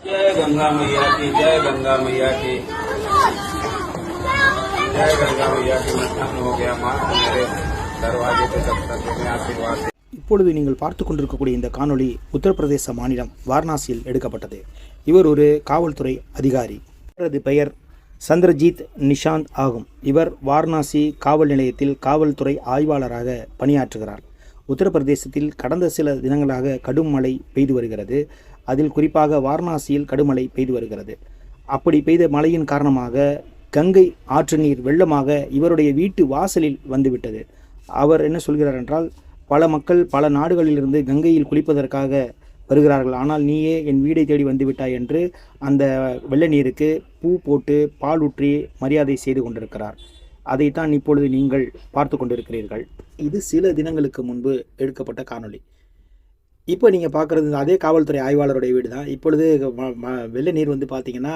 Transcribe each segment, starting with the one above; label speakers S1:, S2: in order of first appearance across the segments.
S1: जय गंगा मैया की, जय गंगा मैया की, जय गंगा मैया की। मध्याह्न हो गया माँ, मेरे दरवाजे पे तब तक तुम्हें आशीर्वाद।
S2: இப்பொழுது நீங்கள் பார்த்து கொண்டிருக்கக்கூடிய இந்த காணொளி உத்தரப்பிரதேச மாநிலம் வாரணாசியில் எடுக்கப்பட்டது. இவர் ஒரு காவல்துறை அதிகாரி. இவரது பெயர் சந்திரஜித் நிஷாந்த் ஆகும். இவர் வாரணாசி காவல் நிலையத்தில் காவல்துறை ஆய்வாளராக பணியாற்றுகிறார். உத்தரப்பிரதேசத்தில் கடந்த சில தினங்களாக கடும் மழை பெய்து வருகிறது. அதில் குறிப்பாக வாரணாசியில் கடுமழை பெய்து வருகிறது. அப்படி பெய்த மழையின் காரணமாக கங்கை ஆற்று நீர் வெள்ளமாக இவருடைய வீட்டு வாசலில் வந்துவிட்டது. அவர் என்ன சொல்கிறார் என்றால், பல மக்கள் பல நாடுகளிலிருந்து கங்கையில் குளிப்பதற்காக வருகிறார்கள், ஆனால் நீயே என் வீடை தேடி வந்துவிட்டாய் என்று அந்த வெள்ள நீருக்கு பூ போட்டு பால் ஊற்றி மரியாதை செய்து கொண்டிருக்கிறார். அதைத்தான் இப்பொழுது நீங்கள் பார்த்து கொண்டிருக்கிறீர்கள். இது சில தினங்களுக்கு முன்பு எடுக்கப்பட்ட காணொளி. இப்போ நீங்கள் பார்க்குறது அதே காவல்துறை ஆய்வாளருடைய வீடு தான். இப்பொழுது வெள்ள நீர் வந்து பார்த்திங்கன்னா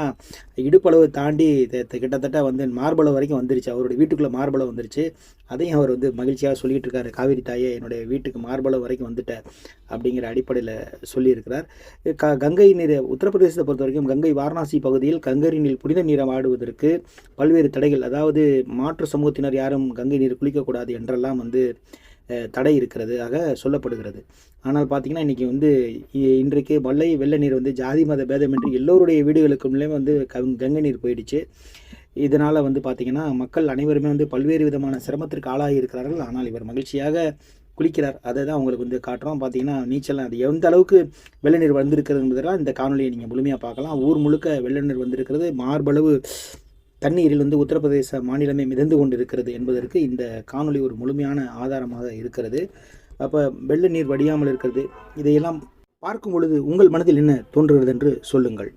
S2: இடுப்பளவு தாண்டி கிட்டத்தட்ட வந்து மார்பளவு வரைக்கும் வந்துருச்சு. அவருடைய வீட்டுக்குள்ளே மார்பளவு வந்துருச்சு. அதையும் அவர் வந்து மகிழ்ச்சியாக சொல்லிகிட்டு இருக்காரு. காவிரி தாயே, என்னுடைய வீட்டுக்கு மார்பளவு வரைக்கும் வந்துட்ட அப்படிங்கிற அடிப்படையில் சொல்லியிருக்கிறார். கங்கை நீர் உத்தரப்பிரதேசத்தை பொறுத்த வரைக்கும் கங்கை வாரணாசி பகுதியில் கங்கை நீர் புனித நீரை ஆடுவதற்கு பல்வேறு தடைகள், அதாவது மாற்று சமூகத்தினர் யாரும் கங்கை நீர் குளிக்கக்கூடாது என்றெல்லாம் வந்து தடை இருக்கிறது ஆக சொல்லப்படுகிறது. ஆனால் பார்த்திங்கன்னா இன்றைக்கி வந்து இன்றைக்கு மழை வெள்ள நீர் வந்து ஜாதி மத பேதமின்றி எல்லோருடைய வீடுகளுக்குள்ளே வந்து கங்கை நீர் போயிடுச்சு. இதனால் வந்து பார்த்திங்கன்னா மக்கள் அனைவருமே வந்து பல்வேறு விதமான சிரமத்திற்கு ஆளாகி இருக்கிறார்கள். ஆனால் இவர் மகிழ்ச்சியாக குளிக்கிறார். அதை தான் உங்களுக்கு வந்து காட்டுறோம். பார்த்திங்கன்னா நீச்சல் அது எந்த அளவுக்கு வெள்ள நீர் வந்திருக்கிறது என்பதெல்லாம் இந்த காணொலியை நீங்கள் முழுமையாக பார்க்கலாம். ஊர் முழுக்க வெள்ள நீர் வந்திருக்கிறது. மார்பளவு தண்ணீரில் வந்து உத்தரப்பிரதேச மாநிலமே மிதந்து கொண்டிருக்கிறது என்பதற்கு இந்த காணொளி ஒரு முழுமையான ஆதாரமாக இருக்கிறது. அப்போ வெள்ள நீர் வடியாமல் இருக்கிறது. இதையெல்லாம் பார்க்கும் பொழுது உங்கள் மனதில் என்ன தோன்றுகிறது என்று சொல்லுங்கள்.